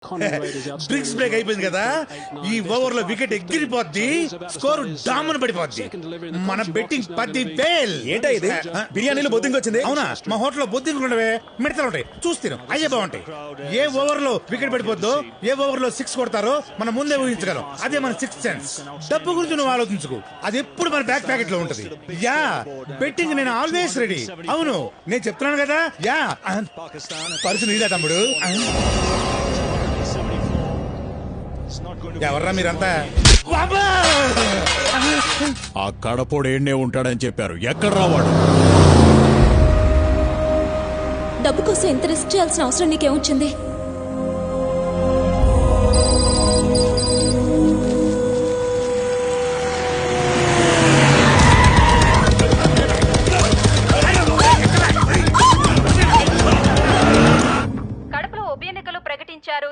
Drinks break అయిపోయింది కదా, ఈ ఓవర్ లో వికెట్ ఎగిరిపోద్ది, స్కోర్ డామన్ పడిపోద్ది. మన బెట్టింగ్ 10,000. ఏంటా ఇది? బిర్యానీలో బొద్దింగ్ వచ్చింది. అవునా? మా హోటల్లో బొద్దింకులు ఉండవే, మిడతలు ఉంటాయి, చూస్తాను అయ్యే బాగుంటాయి. ఏ ఓవర్ లో వికెట్ పడిపోద్దో, ఏ ఓవర్ లో 6 కొడతారో మనం ముందే ఊహించగలం. అదే మన 6th సెన్స్. డబ్బు గురించి నువ్వు ఆలోచించుకో, అది ఎప్పుడు మన బ్యాక్ ప్యాకెట్ లో ఉంటది. యా, బెట్టింగ్ నేను ఆల్వేస్ రెడీ. అవును, నేను చెప్తున్నాను కదా. యా, పరుసు నీదా తమ్ముడు? ఎవర్రా మీరంతా? ఆ కడపోడు ఏడ్నే ఉంటాడని చెప్పారు, ఎక్కడ రావాడు? డబ్బు కోసం ఎంత రిస్క్ చేయాల్సిన అవసరం నీకేమొచ్చింది?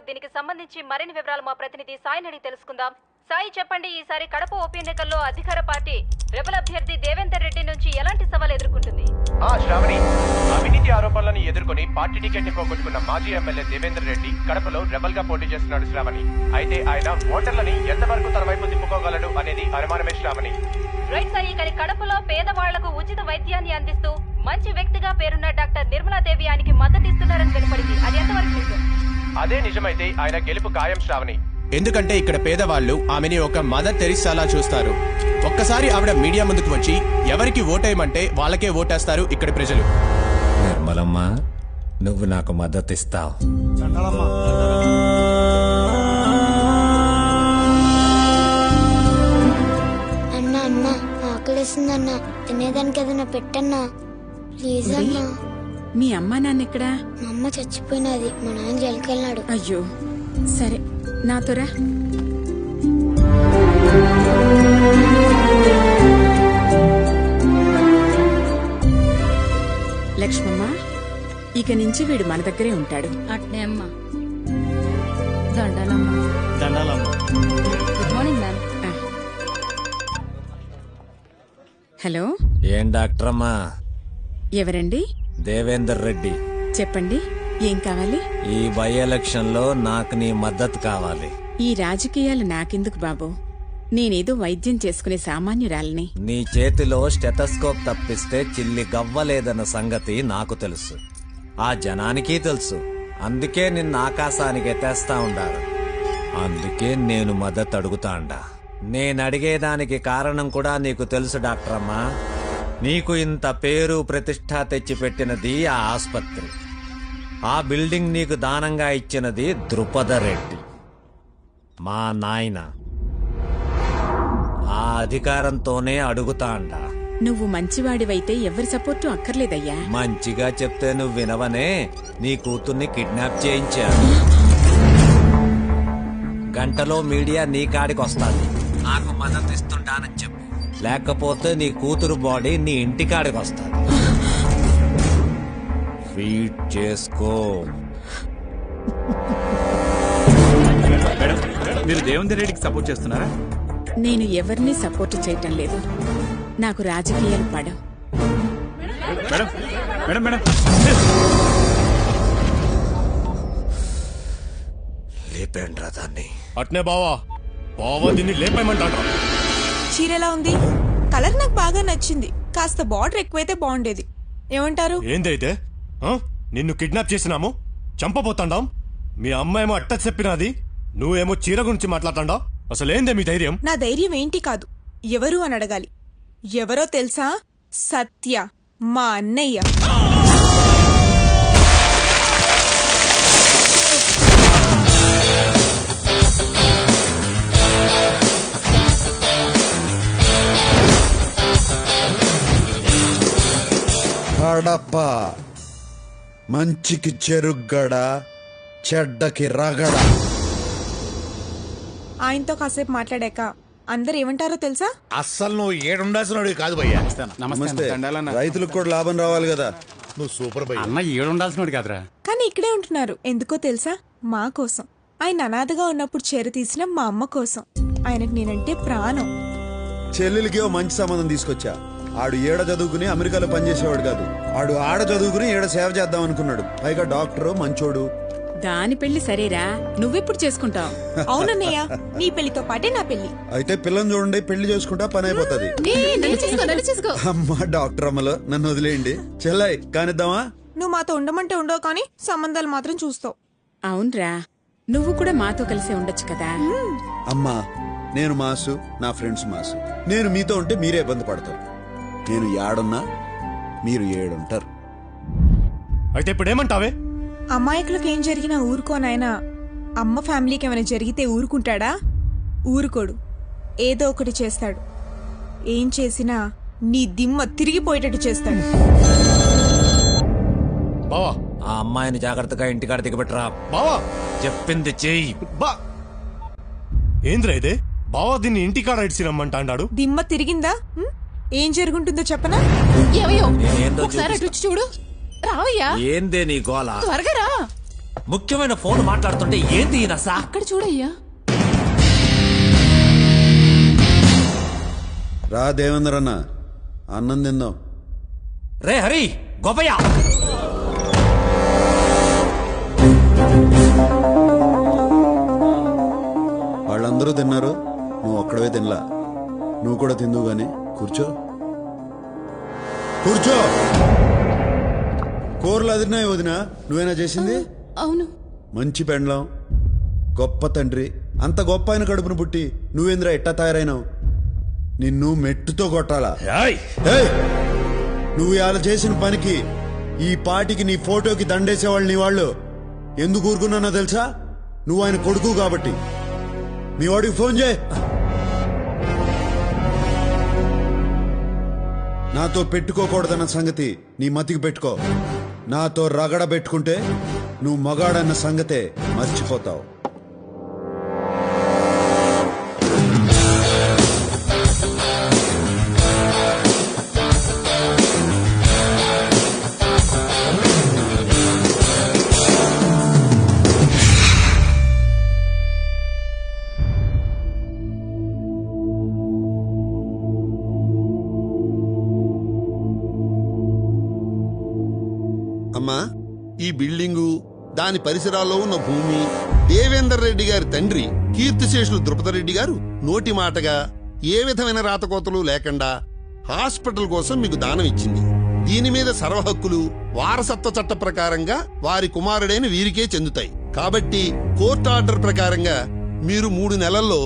దీనికి సంబంధించి మరిన్ని వివరాలు మా ప్రతినిధి సాయి అడిగి తెలుసుకుందాం. సాయి, చెప్పండి, ఈసారి కడప ఉప ఎన్నికల్లో అధికార పార్టీ రెబల్ అభ్యర్థి దేవేందర్ రెడ్డి నుంచి ఎలాంటి సవాల్ ఎదుర్కొంటుంది? శ్రావణి, అవినీతి ఆరోపణలను ఎదుర్కొని పార్టీ టికెట్ పోగొట్టుకున్న మాజీ ఎమ్మెల్యే దేవేందర్ రెడ్డి కడపలో రెబల్ గా పోటీ చేస్తున్నాడు శ్రావణి. అయితే ఆయన ఓటర్లని ఎంతవరకు తన వైపు తిప్పుకోగలడు అనేది అనుమానమే శ్రావణి. రైట్ సాయి, కానీ కడపలో పేదవాళ్లకు ఉచిత వైద్యాన్ని అందిస్తూ మంచి వ్యక్తిగా పేరున్న డాక్టర్ నిర్మలాదేవి ఆయనకి మద్దతు ఇస్తున్నారని వెలువడింది. అది ఎంతవరకు నిజం? అదే నిజమైతే ఆయన గెలుపు ఖాయం శ్రావణి. ఎందుకంటే ఇక్కడ పేదవాళ్లు ఆమెని ఒక మదర్ తెరిసాలా చూస్తారు. ఒక్కసారి ఆవిడ మీడియా ముందుకు వచ్చి ఎవరికి ఓటేయమంటే వాళ్ళకే ఓటేస్తారు ఇక్కడ ప్రజలు. నిర్మలమ్మ, నువ్వు నాకు మద్దతు ఇస్తావు. అన్నా అన్నా, ఆకలిస్తుందన్నా, తినేదానికి ఏదైనా పెట్టన్నా ప్లీజ్ అన్నా. మీ అమ్మా నాన్న ఎక్కడా? మా అమ్మ చచ్చిపోయినది, మా నాన్న జైలుకెళ్ళాడు. అయ్యో, సరే నాతోరా. లక్ష్మమ్మ, ఇక నుంచి వీడు మన దగ్గరే ఉంటాడు. అట్నే అమ్మా. దండాలమ్మా. Good morning ma'am. హలో, ఏం డాక్టర్ అమ్మా? ఎవరండి? దేవేందర్ రెడ్డి. చెప్పండి, ఏం కావాలి? ఈ బై ఎలక్షన్ లో నాకు నీ మద్దతు కావాలి. ఈ రాజకీయాలు నాకెందుకు బాబు? నేనేదో వైద్యం చేసుకునే సామాన్యురాలిని. నీ చేతిలో స్టెథోస్కోప్ తప్పిస్తే చిల్లి గవ్వలేదన్న సంగతి నాకు తెలుసు, ఆ జనానికి తెలుసు. అందుకే నిన్న ఆకాశానికి ఎత్తేస్తా ఉండారు. అందుకే నేను మద్దతు అడుగుతాండా. నేనడిగేదానికి కారణం కూడా నీకు తెలుసు డాక్టర్ అమ్మా. నీకు ఇంత పేరు ప్రతిష్ట తెచ్చిపెట్టినది ఆ ఆస్పత్రి, ఆ బిల్డింగ్ నీకు దానంగా ఇచ్చినది ద్రుపద రెడ్డి, మా నాయన. ఆ అధికారంతోనే అడుగుతాండా. నువ్వు మంచివాడివైతే ఎవరి సపోర్టు అక్కర్లేదయ్యా. మంచిగా చెప్తే నువ్వు వినవనే, నీ కూతుర్ని కిడ్నాప్ చేయించాను. గంటలో మీడియా నీ కాడికి వస్తాది. నాకు మద్దతు ఇస్తుంటానని చెప్పు, లేకపోతే నీ కూతురు బాడీ నీ ఇంటికాడికి వస్తుంది. ఫీట్ చేసుకో. మీరు దేవేందర్ రెడ్డికి సపోర్ట్ చేస్తున్నారా? నేను ఎవరిని సపోర్ట్ చేయటం లేదు. నాకు రాజకీయాలు పడవు. మేడం మేడం మేడం లేపేండ్రా దాన్ని. అట్నే బావా, బావా దీన్ని లేపేయమంటాడ్రా. చీర ఎలా ఉంది? కలర్ నాకు బాగా నచ్చింది, కాస్త బార్డర్ ఎక్కువైతే బాగుండేది. ఏమంటారు? ఏందైతే నిన్ను కిడ్నాప్ చేసినాము, చంపబోతాండాం. మీ అమ్మాయేమో అట్ట చెప్పినది, నువ్వేమో చీర గురించి మాట్లాడతాండావు. అసలేందే మీ ధైర్యం? నా ధైర్యం ఏంటి కాదు, ఎవరు అని అడగాలి. ఎవరో తెలుసా? సత్య, మా అన్నయ్య. కడప మంచికి చెరుగ్గడ, చెడ్డకి రగడ. ఆయనతో కాసేపు మాట్లాడాక అందరు ఏమంటారో తెలుసా? అస్సలు నువ్వు ఏడుండాల్సిన కాదు భయ్యా. నమస్తే. రైతులకు కూడా లాభం రావాలి కదా. నువ్వు సూపర్ భయ్యా. అన్న ఏడుండాల్సినోడు కాదురా. కానీ ఇక్కడే ఉంటున్నారు. ఎందుకో తెలుసా? మా కోసం. ఆయన అనాథగా ఉన్నప్పుడు చేర తీసిన మా అమ్మ కోసం. ఆయనకు నేనంటే ప్రాణం. చెల్లెలికి ఓ మంచి సంబంధం తీసుకొచ్చా. ఆడు ఏడ చదువుకుని అమెరికాలో పనిచేసేవాడు కాదు, ఆడు ఆడ చదువుకుని ఏడ సేవ చేద్దాం అనుకున్నాడు. పైగా డాక్టర్, మంచోడు. దాని పెళ్లి సరేరా, నువ్వెప్పుడు చేసుకుంటావు? అవునన్నయ్య, నీ పెళ్లితో పాటే నా పెళ్లి. అయితే పిల్లని చూడండి, పెళ్లి చేసుకుంటా పని అయిపోతుంది. అమ్మా డాక్టర్ అమ్మలో నన్ను వదిలేయండి. చెల్లై కానిద్దామా? నువ్వు మాతో ఉండమంటే ఉండవు, కానీ సంబంధాలు మాత్రం చూస్తావు. అవునరా, నువ్వు కూడా మాతో కలిసే ఉండొచ్చు కదా. అమ్మా నేను మాసు, నా ఫ్రెండ్స్ మాసు. నేను మీతో ఉంటే మీరే ఇబ్బంది పడతారు. నేను ఏడున్నా మీరు ఏడుంటారు. అయితే ఇప్పుడు ఏమంటావే? అమాయకులకు ఏం జరిగినా ఊరుకోనాయనా. అమ్మ ఫ్యామిలీకి ఏమైనా జరిగితే ఊరుకుంటాడా? ఊరుకోడు, ఏదో ఒకటి చేస్తాడు. ఏం చేసినా నీ దిమ్మ తిరిగిపోయేటట్టు చేస్తాడు. బావా ఆ అమ్మాయిని జాగ్రత్తగా ఇంటికాడ దిగబెట్టరా. బావా చెప్పింది చెయ్యి. బా ఏంద్రా ఇదే? బావా దీన్ని ఇంటికాడ ఇడిచి రమ్మంటా అన్నాడు. దిమ్మ తిరిగిందా? ఏం జరుగుంటుందో చెప్పనా? నేనేందో చూపిస్తా. చూడు రావయ్యా. ఏందే నీ గోల? త్వరగా రా. ముఖ్యమైన ఫోన్ మాట్లాడుతుంటే ఏంది ఈ నస? అక్కడ చూడయ్యా. రా దేవేంద్ర అన్న, అన్నం తిందాం. రే హరి గోపయ్య, వాళ్ళందరూ తిన్నారు, నువ్వు ఒక్కడవే తినలా. నువ్వు కూడా తిందువు గాని కూర్చో. కూర్చో. కూరలు అదిరినాయి వదినా, నువ్వేనా చేసింది? అవును. మంచి పెండ్లం, గొప్ప తండ్రి. అంత గొప్ప ఆయన కడుపును పుట్టి నువ్వేంద్రా ఎట్టా తయారైనావు? నిన్ను మెట్టుతో కొట్టాలా? ఏయ్! నువ్వు ఇలా చేసిన పనికి ఈ పాటికి నీ ఫోటోకి దండేసేవాళ్ళు నీ వాళ్ళు. ఎందుకు ఊరుకున్నానో తెలుసా? నువ్వు ఆయన కొడుకు కాబట్టి. మీ వాడికి ఫోన్ చేయి. నాతో పెట్టుకోకూడదన్న సంగతి నీ మతికి పెట్టుకో. నాతో రగడ పెట్టుకుంటే నువ్వు మగాడన్న సంగతే మర్చిపోతావు. అమ్మా, ఈ బిల్డింగు, దాని పరిసరాల్లో ఉన్న భూమి దేవేందర్ రెడ్డి గారి తండ్రి కీర్తిశేషులు ద్రుపదరెడ్డి గారు నోటి మాటగా ఏ విధమైన రాతకోతలు లేకుండా హాస్పిటల్ కోసం మీకు దానం ఇచ్చింది. దీని మీద సర్వ హక్కులు వారసత్వ చట్ట ప్రకారంగా వారి కుమారుడైన వీరికే చెందుతాయి. కాబట్టి కోర్టు ఆర్డర్ ప్రకారంగా మీరు 3 నెలల్లో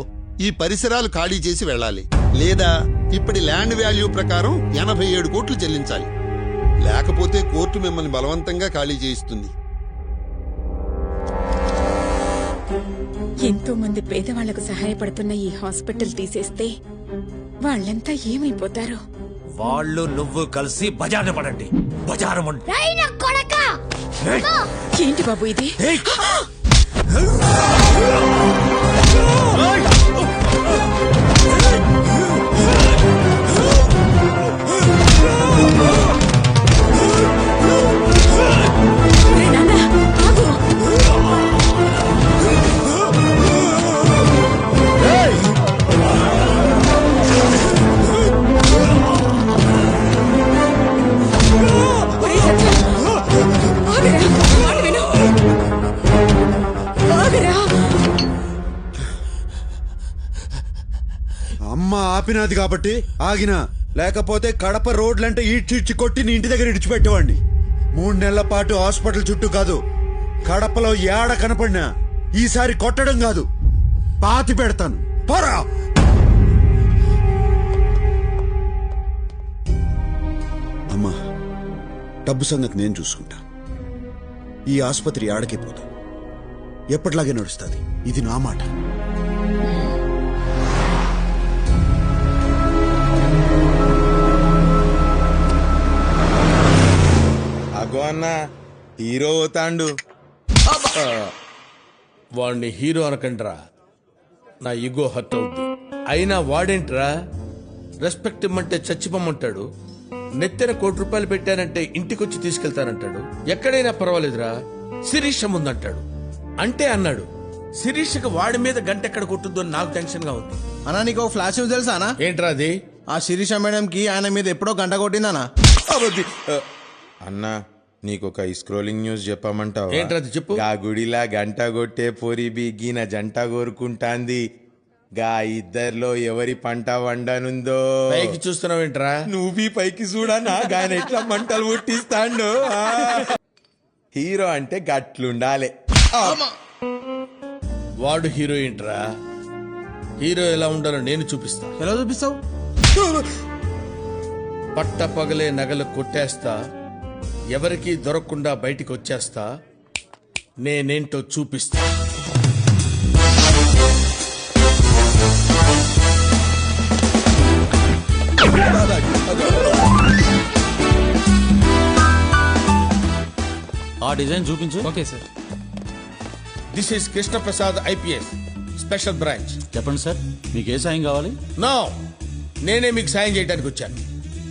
ఈ పరిసరాలు ఖాళీ చేసి వెళ్ళాలి. లేదా ఇప్పటి ల్యాండ్ వాల్యూ ప్రకారం 87 కోట్లు చెల్లించాలి. లేకపోతే కోర్టు మిమ్మల్ని బలవంతంగా ఖాళీ చేయిస్తుంది. ఎంతో మంది పేదవాళ్లకు సహాయపడుతున్న ఈ హాస్పిటల్ తీసేస్తే వాళ్ళంతా ఏమైపోతారో. వాళ్ళు నువ్వు కలిసి బజారు పడండి. బజారు ఏంటి బాబు ఇది? అమ్మ ఆపినది కాబట్టి ఆగినా, లేకపోతే కడప రోడ్లంటే ఈడ్చిడ్చి కొట్టి నీ ఇంటి దగ్గర ఇడిచిపెట్టేవాడిని. 3 నెలల పాటు హాస్పిటల్ చుట్టూ కాదు, కడపలో ఏడ కనపడినా ఈసారి కొట్టడం కాదు, పాతి పెడతాను. పోరా! అమ్మా, డబ్బు సంగతి నేను చూసుకుంటా. ఈ ఆసుపత్రి ఆడకే పోదు, ఎప్పటిలాగే నడుస్తుంది. ఇది నా మాట. అగో అన్న, హీరో అవుతాండు. వాడిని హీరో అనకండ్రా, నా ఈగో హర్ట్ అవుద్ది. అయినా వాడేంట్రా రెస్పెక్ట్ ఇమ్మంటే చచ్చిపోమంటాడు, నెత్తెన ₹1 పెట్టానంటే ఇంటికొచ్చి తీసుకెళ్తానంటాడు. ఎక్కడైనా పర్వాలేదురా, శిరీష ముందంటాడు. అంటే అన్నాడు, శిరీషకి వాడి మీద గంట ఎక్కడ కొట్టుద్దో నాకు టెన్షన్ గా ఉంది. అన్నా నీకు ఫ్లాష్ తెలుసా? ఏంట్రా అది? ఆ శిరీష మేడం కి ఆయన మీద ఎప్పుడో గంట కొట్టిందనా? అన్నా నీకొక స్క్రోలింగ్ న్యూస్ చెప్పమంటావా? ఏంట్రది చెప్పు. గా గుడిలా గంట కొట్టే పొరి బిగిన జంట కోరుకుంటాంది. గా ఇద్దర్లో ఎవరి పంట వండనుందో. పైకి చూస్తున్నావేంట్రా? నువ్వు పైకి చూడనా గాయన ఎట్లా మంటలు పుట్టిస్తాండు. హీరో అంటే గట్లుండాలి. వాడు హీరోయిన్ రా. హీరో ఎలా ఉండాలో నేను చూపిస్తా. ఎలా చూపిస్తావు? పట్ట పగలే నగలు కొట్టేస్తా, ఎవరికీ దొరకకుండా బయటికి వచ్చేస్తా, నేనేంటో చూపిస్తా. ఆ డిజైన్ చూపించు. Okay sir. This is Krishna Prasad IPS special branch. చెప్పండి సార్, మీకు ఏ సాయం కావాలి? నో, నేనే మీకు సాయం చేయడానికి వచ్చాను.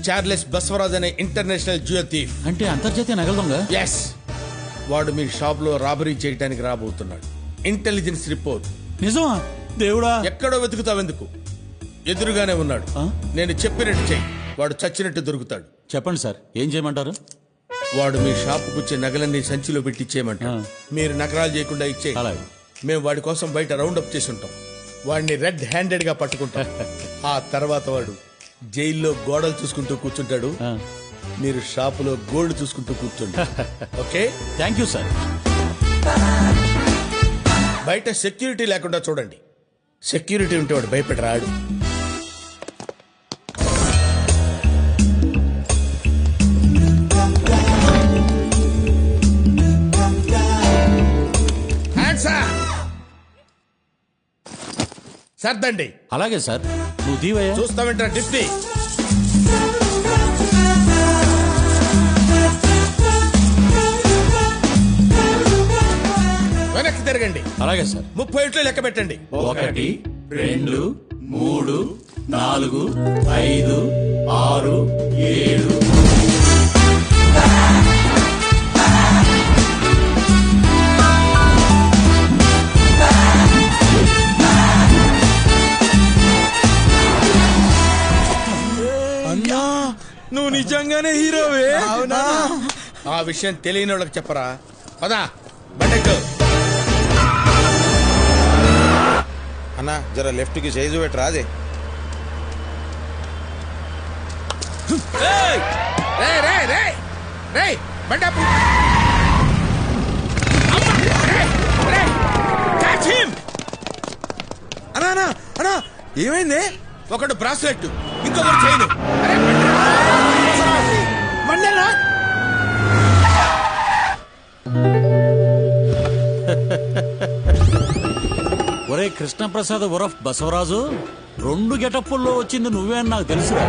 చార్లెస్ బస్వరాజ్ అనే ఇంటర్నేషనల్ జ్యువెల్ థీఫ్. అంటే అంతర్జాతీయ నగల దొంగ? ఎస్, వాడు మీ షాప్ లో రాబరీ చేయడానికి రాబోతున్నాడు. Intelligence report. నిజమా? దేవుడా. ఎక్కడో వెతుకుతావెందుకు, ఎదురుగానే ఉన్నాడు. నేను చెప్పినట్టు చెయ్యి, వాడు చచ్చినట్టు దొరుకుతాడు. చెప్పండి సార్, ఏం చేయమంటారు? వాడు మీ షాపుకు వచ్చే నగలన్నీ సంచిలో పెట్టి ఇచ్చేయమంటాడు. మీరు నగరాలు చేయకుండా ఇచ్చే, మేము వాడి కోసం బయట రౌండ్ అప్ చేసి ఉంటాం. వాడిని రెడ్ హ్యాండెడ్ గా పట్టుకుంటాం. ఆ తర్వాత వాడు జైల్లో గోడలు చూసుకుంటూ కూర్చుంటాడు, మీరు షాపులో గోల్డ్ చూసుకుంటూ కూర్చుంటారు. Okay, thank you sir. బయట సెక్యూరిటీ లేకుండా చూడండి. సెక్యూరిటీ ఉంటే వాడు భయపడి రాడు. సర్దండి. అలాగే సార్. నువ్వు దీవయ్యా. చూస్తావేంట్రా డిప్టీ? వెనక్కి తిరగండి. అలాగే సార్. 30 ఇట్లు లెక్క పెట్టండి. 1 2 3 4 5 6 7. అన్నా, నువ్వు నిజంగానే హీరోవే? అవునా? ఆ విషయం తెలియని వాళ్ళకి చెప్పరా. పదా బండెక్కు. అన్నా జర లెఫ్ట్ కి సైజు పెట్టరా. అదే బండాపు. అన్నా అన్నా, ఏమైంది? ఒకడు బ్రాస్లెట్, ఇంకొకటి చైన్. ఒరే కృష్ణప్రసాద్ ఉరఫ్ బసవరాజు, 2 గెటప్పుల్లో వచ్చింది నువ్వే అని నాకు తెలుసురా.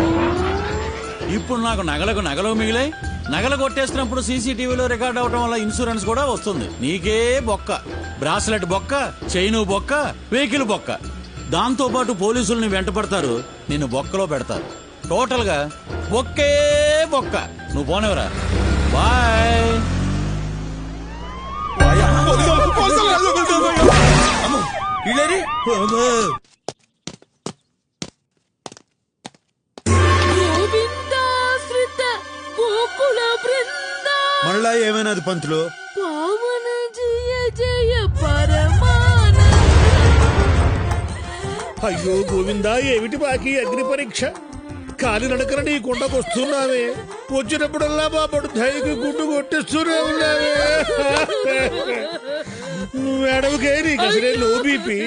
ఇప్పుడు నాకు నగలు మిగిలాయి. నగలు కొట్టేసినప్పుడు సీసీటీవీలో రికార్డ్ అవడం వల్ల ఇన్సూరెన్స్ కూడా వస్తుంది. నీకే బొక్క. బ్రాస్లెట్ బొక్క, చైను బొక్క, వెహికల్ బొక్క. దాంతో పాటు పోలీసుల్ని వెంట పడతారు, నిన్ను బొక్కలో పెడతారు. టోటల్ గా బొక్కే బొక్క. నువ్వు పోనేవరా. బాయ్. మళ్ళా ఏమైనది పంతులు? అయ్యో గోవిందా, ఏమిటి బాకీ అగ్ని పరీక్ష? కాలి నడకన నీ కొండకొస్తున్నావే, వచ్చినప్పుడల్లా మా పడు ధైర్యకి గుడ్డు కొట్టిస్తూనే ఉన్నావే. నువ్వు ఏడవకే, నీకు అసలే లో బీపీ.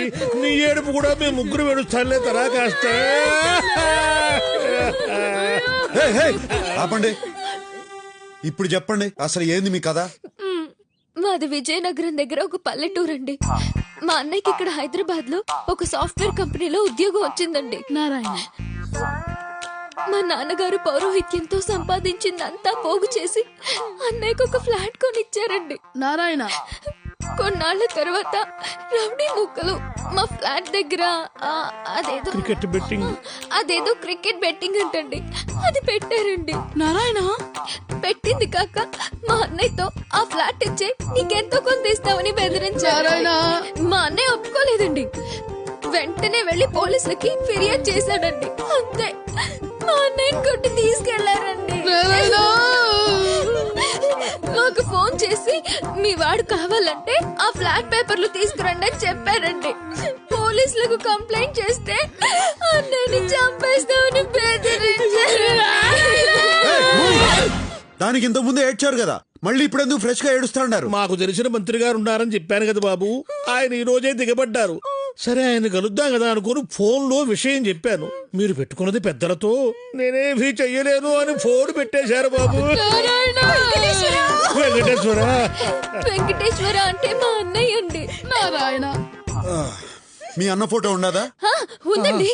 నీ ఏడుపు కూడా మేము ముగ్గురు ఏడుస్తానులే తరా కాస్త. ఆపండి. ఇప్పుడు చెప్పండి, అసలు ఏంది మీ కథ? మాది విజయనగరం దగ్గర ఒక పల్లెటూరు అండి. మా అన్నయ్యకి ఇక్కడ హైదరాబాద్ లో ఒక సాఫ్ట్వేర్ కంపెనీలో ఉద్యోగం వచ్చిందండి. నారాయణ మా నాన్నగారు పౌరోహిత్యంతో సంపాదించిందంతా పోగు చేసి అన్నయ్యకు ఒక ఫ్లాట్ కొనిచ్చారండి. నారాయణ కొన్నాళ్ళ తర్వాత రౌడీ ముక్కలు మా ఫ్లాట్ దగ్గర అదేదో క్రికెట్ బెట్టింగ్ అంటండి, అది పెట్టారండి. నారాయణ పెట్టింది కాక మా అన్నయ్యతో ఆ ఫ్లాట్ ఇచ్చే నీకెంతో కొంత ఇస్తామని బెదిరించారు. మా అన్నయ్య ఒప్పుకోలేదండి. వెంటనే వెళ్లి పోలీసులకి ఫిర్యాదు చేశాడండి. అంతే, మా అన్నయ్యని కొట్టి తీసుకెళ్లారండి. మాకు ఫోన్ చేసి మీ వాడు కావాలంటే ఆ ఫ్లాట్ పేపర్లు తీసుకురండి అని చెప్పారండి. పోలీసులకు కంప్లైంట్ చేస్తే అన్నని చంపేస్తామని బెదిరించారు. దానికి ఇంత ముందు ఏడ్చారు కదా, మళ్ళీ ఇప్పుడు ఎందుకు ఫ్రెష్ గా ఏడుస్తాడారు? మాకు తెలిసిన మంత్రి గారు ఉన్నారని చెప్పాను కదా బాబు, ఆయన ఈ రోజే దిగబడ్డారు. సరే ఆయన కలుద్దాం కదా అనుకుని ఫోన్ లో విషయం చెప్పాను. మీరు పెట్టుకున్నది పెద్దలతో, నేనేమీ చెయ్యలేను అని ఫోన్ పెట్టేశారు బాబు. వెంకటేశ్వర వెంకటేశ్వర అంటే మా అన్నయ్య అండి. నారాయణ. మీ అన్న ఫోటో ఉండదా? ఉందండి.